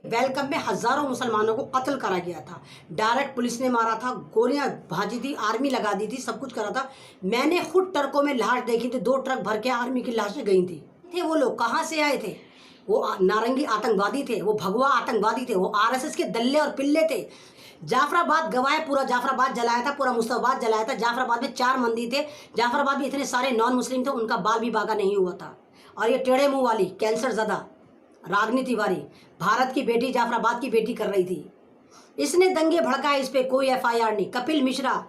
Welcome में हजारों मुसलमानों को कत्ल करा गया था। डायरेक्ट पुलिस ने मारा था, गोलियां भाजी थी, आर्मी लगा दी थी, सब कुछ करा था। मैंने खुद ट्रकों में लाश देखी थी, 2 ट्रक भर के आर्मी की लाशें गई थी। वो लोग कहाँ से आए थे? वो नारंगी आतंकवादी थे, वो भगवा आतंकवादी थे, वो आरएसएस के दल्ले और पिल्ले थे। जाफराबाद गवाए, पूरा जाफराबाद जलाया था, पूरा मुस्तफाबाद जलाया था। जाफराबाद में 4 मंदिर थे। जाफराबाद में इतने सारे नॉन मुस्लिम थे, उनका बाल भी बाका नहीं हुआ था। और ये टेढ़े मुंह वाली कैंसर ज़दा रागनी तिवारी भारत की बेटी जाफराबाद की बेटी कर रही थी। इसने दंगे भड़काए, इस पे कोई एफआईआर नहीं। कपिल मिश्रा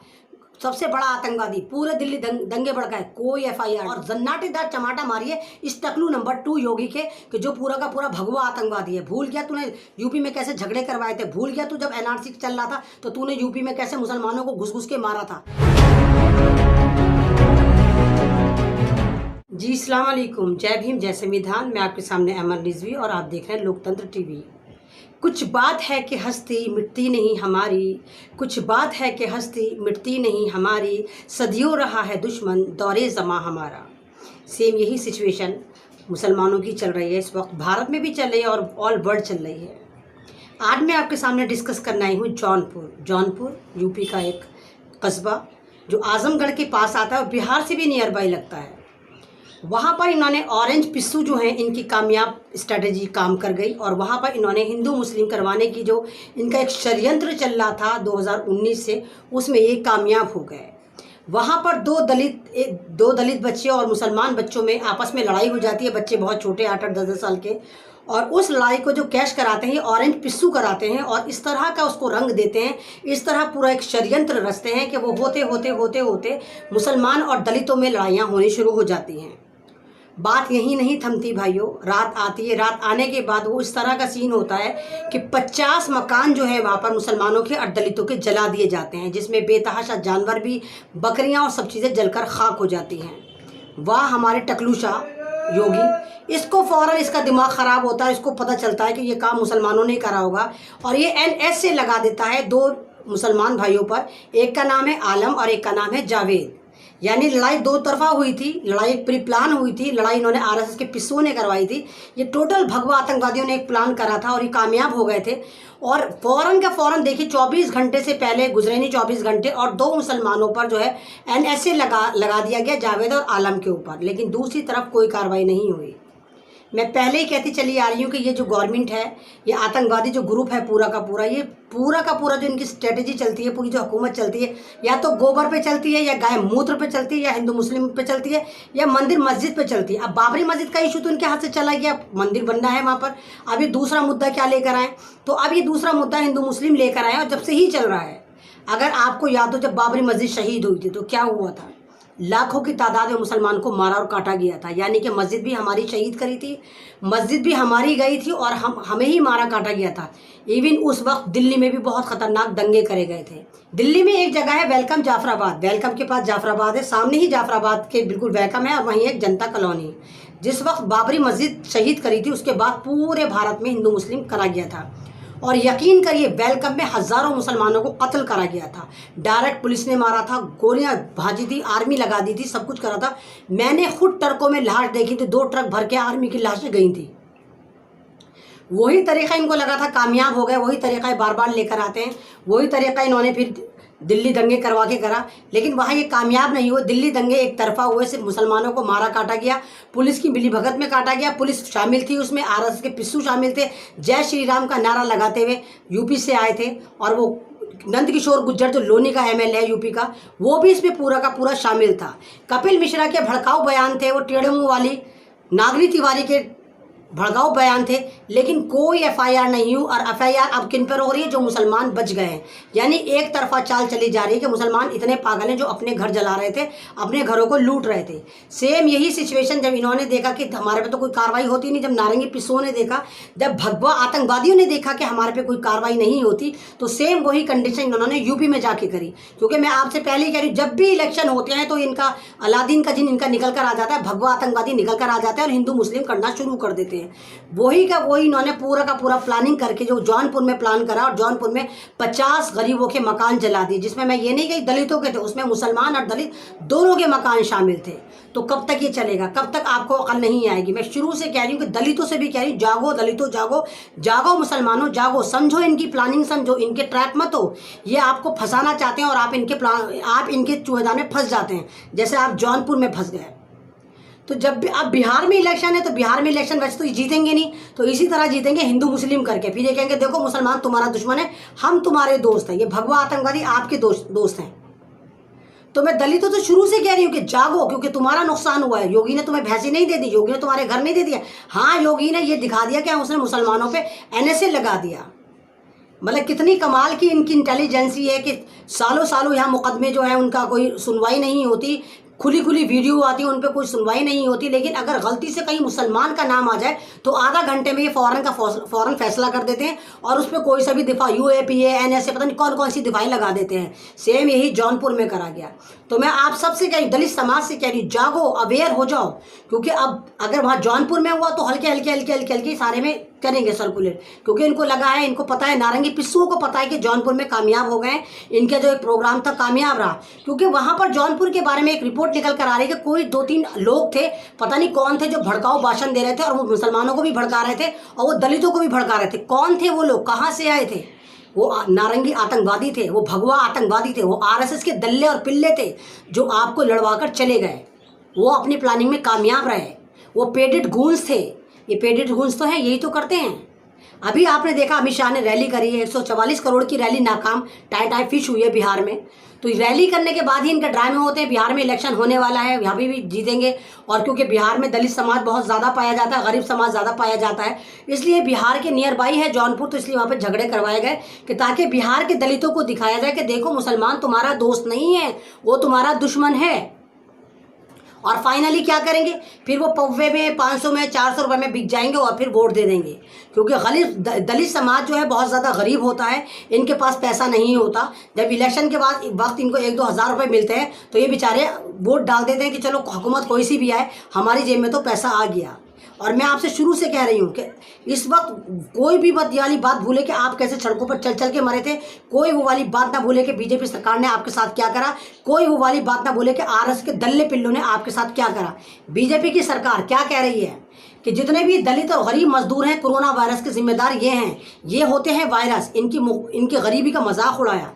सबसे बड़ा आतंकवादी, पूरे दिल्ली दंगे भड़काए, कोई एफआईआर। और जन्नाटेदार चमाटा मारिए इस टकलू नंबर 2 योगी के कि जो पूरा का पूरा भगवा आतंकवादी है। भूल गया तूने यूपी में कैसे झगड़े करवाए थे? भूल गया तू जब एनआरसी चल रहा था तो तूने यूपी में कैसे मुसलमानों को घुस घुस के मारा था? जी अस्सलाम वालेकुम, जय भीम, जय संविधान। मैं आपके सामने अमर रिजवी और आप देख रहे हैं लोकतंत्र टीवी। कुछ बात है कि हस्ती मिटती नहीं हमारी, कुछ बात है कि हस्ती मिटती नहीं हमारी, सदियों रहा है दुश्मन दौरे ज़मा हमारा। सेम यही सिचुएशन मुसलमानों की चल रही है इस वक्त, भारत में भी चल रही है और ऑल वर्ल्ड चल रही है। आज मैं आपके सामने डिस्कस करना आई हूँ जौनपुर यूपी का एक कस्बा जो आजमगढ़ के पास आता है और बिहार से भी नियर बाई लगता है। वहाँ पर इन्होंने ऑरेंज पिस्सू जो हैं इनकी कामयाब स्ट्रेटजी काम कर गई और वहाँ पर इन्होंने हिंदू मुस्लिम करवाने की जो इनका एक षड्यंत्र चल रहा था 2019 से, उसमें ये कामयाब हो गए। वहाँ पर दो दलित बच्चे और मुसलमान बच्चों में आपस में लड़ाई हो जाती है। बच्चे बहुत छोटे 8-8 10-10 साल के, और उस लड़ाई को जो कैश कराते हैं ऑरेंज पिस्सू कराते हैं और इस तरह का उसको रंग देते हैं। इस तरह पूरा एक षड्यंत्र रचते हैं कि वो होते मुसलमान और दलितों में लड़ाइयाँ होनी शुरू हो जाती हैं। बात यही नहीं थमती भाइयों, रात आती है। रात आने के बाद वो इस तरह का सीन होता है कि 50 मकान जो है वहाँ पर मुसलमानों के और दलितों के जला दिए जाते हैं, जिसमें बेतहाशा जानवर भी, बकरियाँ और सब चीज़ें जलकर खाक हो जाती हैं। वाह हमारे टकलूशा योगी, इसको फ़ौरन इसका दिमाग ख़राब होता है। इसको पता चलता है कि ये काम मुसलमानों ने करा होगा और ये एनएस से लगा देता है 2 मुसलमान भाइयों पर। एक का नाम है आलम और एक का नाम है जावेद। यानी लड़ाई 2 तरफा हुई थी, लड़ाई प्री प्लान हुई थी। लड़ाई इन्होंने आरएसएस के पिस्सुओं ने करवाई थी। ये टोटल भगवा आतंकवादियों ने एक प्लान करा था और ये कामयाब हो गए थे। और फ़ौरन का फ़ौरन देखिए 24 घंटे से पहले गुजरे नहीं 24 घंटे और 2 मुसलमानों पर जो है एनएसए लगा दिया गया, जावेद और आलम के ऊपर। लेकिन दूसरी तरफ कोई कार्रवाई नहीं हुई। मैं पहले ही कहती चली आ रही हूँ कि ये जो गवर्नमेंट है, ये आतंकवादी जो ग्रुप है पूरा का पूरा जो इनकी स्ट्रेटजी चलती है, पूरी जो हुकूमत चलती है, या तो गोबर पे चलती है, या गाय मूत्र पे चलती है, या हिंदू मुस्लिम पे चलती है, या मंदिर मस्जिद पे चलती है। अब बाबरी मस्जिद का इशू तो इनके हाथ से चला गया, मंदिर बनना है वहाँ पर। अब ये दूसरा मुद्दा क्या लेकर आए? तो अब ये दूसरा मुद्दा हिंदू मुस्लिम लेकर आए और जब से ही चल रहा है। अगर आपको याद हो, जब बाबरी मस्जिद शहीद हुई थी तो क्या हुआ था? लाखों की तादाद में मुसलमान को मारा और काटा गया था। यानी कि मस्जिद भी हमारी शहीद करी थी, मस्जिद भी हमारी गई थी और हमें ही मारा काटा गया था। इवन उस वक्त दिल्ली में भी बहुत खतरनाक दंगे करे गए थे। दिल्ली में एक जगह है वेलकम जाफराबाद, वेलकम के पास जाफराबाद है, सामने ही जाफराबाद के बिल्कुल वेलकम है और वहीं एक जनता कॉलोनी। जिस वक्त बाबरी मस्जिद शहीद करी थी उसके बाद पूरे भारत में हिंदू मुस्लिम करा गया था और यकीन करिए वेलकम में हजारों मुसलमानों को कत्ल करा गया था। डायरेक्ट पुलिस ने मारा था, गोलियां भाजी थी, आर्मी लगा दी थी, सब कुछ करा था। मैंने खुद ट्रकों में लाश देखी थी, 2 ट्रक भर के आर्मी की लाशें गई थी। वही तरीका इनको लगा था, कामयाब हो गए। वही तरीका बार बार लेकर आते हैं, वही तरीका इन्होंने फिर दिल्ली दंगे करवा के करा, लेकिन वहाँ ये कामयाब नहीं हुए। दिल्ली दंगे एक तरफा हुए, सिर्फ मुसलमानों को मारा काटा गया, पुलिस की मिलीभगत में काटा गया। पुलिस शामिल थी उसमें, आरएसएस के पिस्सू शामिल थे, जय श्री राम का नारा लगाते हुए यूपी से आए थे। और वो नंद किशोर गुर्जर जो लोनी का एमएलए है यूपी का, वो भी इसमें पूरा का पूरा शामिल था। कपिल मिश्रा के भड़काऊ बयान थे, वो टेढ़े मुँह वाली नागनी तिवारी के भड़काऊ बयान थे, लेकिन कोई एफआईआर नहीं हुई। और एफआईआर अब किन पर हो रही है? जो मुसलमान बच गए हैं। यानी एक तरफा चाल चली जा रही है कि मुसलमान इतने पागल हैं जो अपने घर जला रहे थे, अपने घरों को लूट रहे थे। सेम यही सिचुएशन जब इन्होंने देखा कि हमारे पे तो कोई कार्रवाई होती नहीं, जब नारंगी पिस्सुओं ने देखा, जब भगवा आतंकवादियों ने देखा कि हमारे पे कोई कार्रवाई नहीं होती, तो सेम वही कंडीशन इन्होंने यूपी में जाके करी। क्योंकि मैं आपसे पहले ही कह रही हूँ, जब भी इलेक्शन होते हैं तो इनका अलादीन का जिन इनका निकल कर आ जाता है, भगवा आतंकवादी निकल कर आ जाता है और हिंदू मुस्लिम करना शुरू कर देते हैं। हैं, वही का वही इन्होंने पूरा का पूरा प्लानिंग करके जो जौनपुर में प्लान करा और जौनपुर में 50 गरीबों के मकान जला दिए, जिसमें मैं ये नहीं कही दलितों के थे, उसमें मुसलमान और दलित दोनों के मकान शामिल थे। तो कब तक ये चलेगा, कब तक आपको अकल नहीं आएगी। मैं शुरू से कह रही हूँ कि दलितों से भी कह रही हूँ, जागो दलितों जागो, जागो मुसलमानों जागो, समझो इनकी प्लानिंग, समझो इनके ट्रैप मत हो। ये आपको फंसाना चाहते हैं और आप इनके चूहेदान में फंस जाते हैं, जैसे आप जौनपुर में फंस गए। तो जब भी अब बिहार में इलेक्शन है, तो बिहार में इलेक्शन वैसे तो जीतेंगे नहीं, तो इसी तरह जीतेंगे हिंदू मुस्लिम करके। फिर ये कहेंगे देखो मुसलमान तुम्हारा दुश्मन है, हम तुम्हारे दोस्त हैं, ये भगवा आतंकवादी आपके दोस्त हैं। तो मैं दलितों तो शुरू से कह रही हूँ कि जागो, क्योंकि तुम्हारा नुकसान हुआ है। योगी ने तुम्हें भैंसी नहीं दे दी, योगी ने तुम्हारे घर नहीं दे दिया। हाँ, योगी ने ये दिखा दिया कि उसने मुसलमानों पे NSA लगा दिया। मतलब कितनी कमाल की इनकी इंटेलिजेंसी है कि सालों सालों यहाँ मुकदमे जो है उनका कोई सुनवाई नहीं होती, खुली खुली वीडियो आती है, उन पर कोई सुनवाई नहीं होती। लेकिन अगर गलती से कहीं मुसलमान का नाम आ जाए तो आधा घंटे में ये फ़ौरन फैसला कर देते हैं और उस पर कोई सा भी दिफा UAPA NSA पता नहीं कौन कौन सी दिफाएं लगा देते हैं। सेम यही जौनपुर में करा गया। तो मैं आप सबसे कह रही, दलित समाज से कह रही, जागो, अवेयर हो जाओ, क्योंकि अब अगर वहाँ जौनपुर में हुआ तो हल्के हल्के सारे में करेंगे सर्कुलेट, क्योंकि इनको लगा है, इनको पता है, नारंगी पिस्सुओं को पता है कि जौनपुर में कामयाब हो गए, इनका जो एक प्रोग्राम था कामयाब रहा। क्योंकि वहाँ पर जौनपुर के बारे में एक रिपोर्ट निकल कर आ रही है कि कोई 2-3 लोग थे, पता नहीं कौन थे, जो भड़काऊ भाषण दे रहे थे और वो मुसलमानों को भी भड़का रहे थे और वो दलितों को भी भड़का रहे थे। कौन थे वो लोग, कहाँ से आए थे? वो नारंगी आतंकवादी थे, वो भगवा आतंकवादी थे, वो RSS के दल्ले और पिल्ले थे जो आपको लड़वा कर चले गए। वो अपनी प्लानिंग में कामयाब रहे, वो पेडेड गूंस थे। ये पेडेड गूंस तो हैं, यही तो करते हैं। अभी आपने देखा अमित शाह ने रैली करी है, 144 करोड़ की रैली नाकाम, टाई फिश हुई है बिहार में। तो रैली करने के बाद ही इनके ड्रामे होते हैं। बिहार में इलेक्शन होने वाला है, यहाँ भी जीतेंगे। और क्योंकि बिहार में दलित समाज बहुत ज़्यादा पाया जाता है, गरीब समाज ज़्यादा पाया जाता है, इसलिए बिहार के नियर बाई है जौनपुर, तो इसलिए वहाँ पे झगड़े करवाए गए कि ताकि बिहार के दलितों को दिखाया जाए कि देखो मुसलमान तुम्हारा दोस्त नहीं है, वो तुम्हारा दुश्मन है। और फाइनली क्या करेंगे, फिर वो पौवे में 500 में 400 रुपये में बिक जाएंगे और फिर वोट दे देंगे। क्योंकि दलित समाज जो है बहुत ज़्यादा गरीब होता है, इनके पास पैसा नहीं होता। जब इलेक्शन के बाद वक्त इनको 1-2 हज़ार रुपये मिलते हैं तो ये बेचारे वोट डाल देते हैं कि चलो हुकूमत कोई सी भी आए, हमारी जेब में तो पैसा आ गया। और मैं आपसे शुरू से कह रही हूँ कि इस वक्त कोई भी वाली बात भूले कि आप कैसे सड़कों पर चल चल के मरे थे, कोई वो वाली बात ना भूले कि बीजेपी सरकार ने आपके साथ क्या करा, कोई वो वाली बात ना भूले कि RS के दल्ले पिल्लों ने आपके साथ क्या करा। बीजेपी की सरकार क्या कह रही है कि जितने भी दलित और गरीब मजदूर हैं, कोरोना वायरस के जिम्मेदार ये हैं, ये होते हैं वायरस, इनकी गरीबी का मजाक उड़ाया।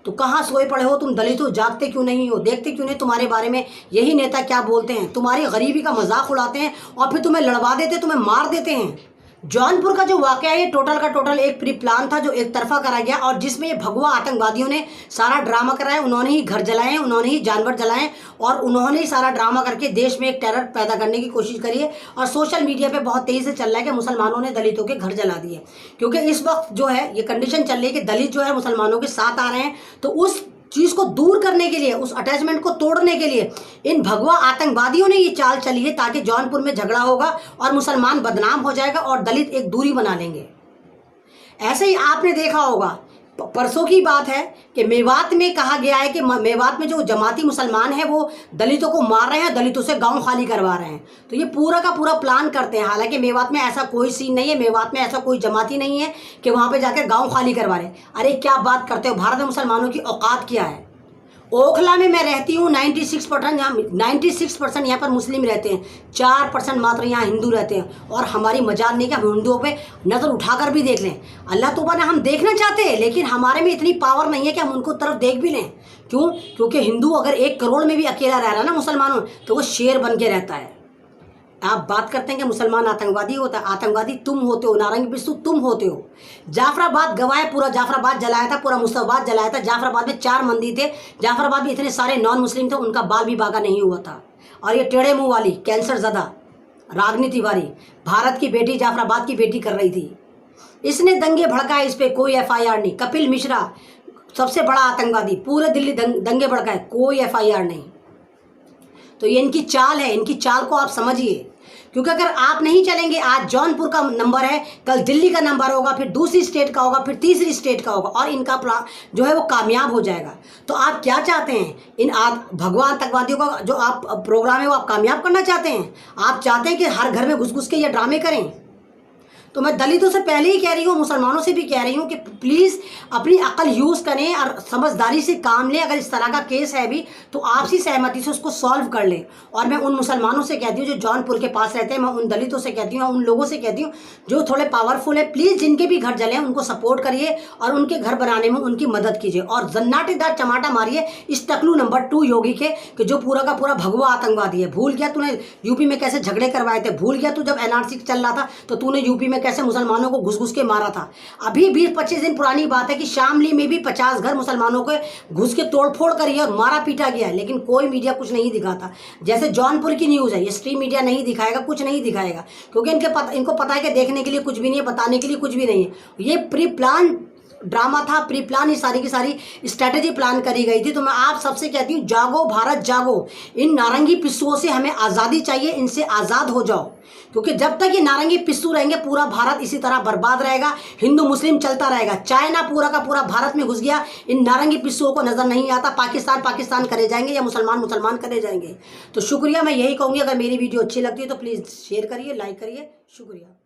तो कहाँ सोए पड़े हो तुम दलितों, जागते क्यों नहीं हो, देखते क्यों नहीं तुम्हारे बारे में यही नेता क्या बोलते हैं? तुम्हारी गरीबी का मजाक उड़ाते हैं और फिर तुम्हें लड़वा देते, तुम्हें मार देते हैं। जौनपुर का जो वाकया है ये टोटल का टोटल एक प्री प्लान था जो एक तरफा करा गया, और जिसमें ये भगवा आतंकवादियों ने सारा ड्रामा कराया। उन्होंने ही घर जलाए, उन्होंने ही जानवर जलाए और उन्होंने ही सारा ड्रामा करके देश में एक टेरर पैदा करने की कोशिश करी है। और सोशल मीडिया पे बहुत तेज़ी से चल रहा है कि मुसलमानों ने दलितों के घर जला दिए, क्योंकि इस वक्त जो है ये कंडीशन चल रही है कि दलित जो है मुसलमानों के साथ आ रहे हैं। तो उस चीज़ को दूर करने के लिए, उस अटैचमेंट को तोड़ने के लिए इन भगवा आतंकवादियों ने ये चाल चली है, ताकि जौनपुर में झगड़ा होगा और मुसलमान बदनाम हो जाएगा और दलित एक दूरी बना लेंगे। ऐसे ही आपने देखा होगा, परसों की बात है कि मेवात में कहा गया है कि मेवात में जो जमाती मुसलमान हैं वो दलितों को मार रहे हैं, दलितों से गांव खाली करवा रहे हैं। तो ये पूरा का पूरा प्लान करते हैं। हालांकि मेवात में ऐसा कोई सीन नहीं है, मेवात में ऐसा कोई जमाती नहीं है कि वहाँ पे जाकर गांव खाली करवा रहे हैं। अरे क्या बात करते हो, भारत में मुसलमानों की औकात क्या है? ओखला में मैं रहती हूँ, 96% यहाँ पर मुस्लिम रहते हैं, 4% मात्र यहाँ हिंदू रहते हैं। और हमारी मजाल नहीं कि हम हिंदुओं पे नज़र उठाकर भी देख लें। अल्लाह तौबा ने हम देखना चाहते हैं, लेकिन हमारे में इतनी पावर नहीं है कि हम उनको तरफ देख भी लें। क्यों? क्योंकि हिंदू अगर 1 करोड़ में भी अकेला रह रहा है ना मुसलमानों, तो वो शेर बन के रहता है। आप बात करते हैं कि मुसलमान आतंकवादी होता है, आतंकवादी तुम होते हो, नारंगी पिस्सू तुम होते हो। जाफराबाद गवाए, पूरा जाफराबाद जलाया था, पूरा मुस्तफाबाद जलाया था। जाफराबाद में 4 मंदिर थे, जाफराबाद में इतने सारे नॉन मुस्लिम थे, उनका बाल भी बाका नहीं हुआ था। और ये टेढ़े मुँह वाली कैंसर ज़दा रागनी तिवारी, भारत की बेटी जाफराबाद की बेटी कर रही थी, इसने दंगे भड़काए, इस पर कोई FIR नहीं। कपिल मिश्रा सबसे बड़ा आतंकवादी, पूरे दिल्ली दंगे भड़काए, कोई FIR नहीं। तो ये इनकी चाल है, इनकी चाल को आप समझिए। क्योंकि अगर आप नहीं चलेंगे, आज जौनपुर का नंबर है, कल दिल्ली का नंबर होगा, फिर दूसरी स्टेट का होगा, फिर तीसरी स्टेट का होगा, और इनका प्लान जो है वो कामयाब हो जाएगा। तो आप क्या चाहते हैं? इन भगवा आतंकवादियों का जो आप प्रोग्राम है वो आप कामयाब करना चाहते हैं? आप चाहते हैं कि हर घर में घुस घुस के ये ड्रामे करें? तो मैं दलितों से पहले ही कह रही हूँ, मुसलमानों से भी कह रही हूँ कि प्लीज़ अपनी अकल यूज़ करें और समझदारी से काम लें। अगर इस तरह का केस है भी तो आपसी सहमति से उसको सॉल्व कर लें। और मैं उन मुसलमानों से कहती हूँ जो जौनपुर के पास रहते हैं, मैं उन दलितों से कहती हूँ, उन लोगों से कहती हूँ जो थोड़े पावरफुल है, प्लीज़ जिनके भी घर जले उनको सपोर्ट करिए और उनके घर बनाने में उनकी मदद कीजिए। और जन्नाटेदार चमाटा मारिए इस टकलू नंबर 2 योगी के, कि जो पूरा का पूरा भगवा आतंकवादी है। भूल गया तूने यूपी में कैसे झगड़े करवाए थे? भूल गया तू जब एनआरसी चल रहा था तो तूने यूपी में कैसे मुसलमानों को घुस घुस के मारा था? अभी 20-25 दिन पुरानी बात है कि शामली में भी 50 घर मुसलमानों के घुस के तोड़फोड़ करी है और मारा पीटा गया है, लेकिन कोई मीडिया कुछ नहीं दिखाता। जैसे जौनपुर की न्यूज़ है, ये स्ट्रीम मीडिया नहीं दिखाएगा, कुछ नहीं दिखाएगा, क्योंकि इनको पता है कि देखने के लिए कुछ भी नहीं है, बताने के लिए कुछ भी नहीं है। ये प्री प्लान ड्रामा था, प्री प्लान, ये सारी की सारी स्ट्रैटेजी प्लान करी गई थी। तो मैं आप सबसे कहती हूँ, जागो भारत जागो, इन नारंगी पिस्सुओं से हमें आज़ादी चाहिए, इनसे आज़ाद हो जाओ। क्योंकि जब तक ये नारंगी पिस्सू रहेंगे पूरा भारत इसी तरह बर्बाद रहेगा, हिंदू मुस्लिम चलता रहेगा। चाइना पूरा का पूरा भारत में घुस गया, इन नारंगी पिस्सुओं को नजर नहीं आता। पाकिस्तान पाकिस्तान करे जाएंगे या मुसलमान मुसलमान करे जाएंगे। तो शुक्रिया, मैं यही कहूँगी, अगर मेरी वीडियो अच्छी लगती है तो प्लीज़ शेयर करिए, लाइक करिए। शुक्रिया।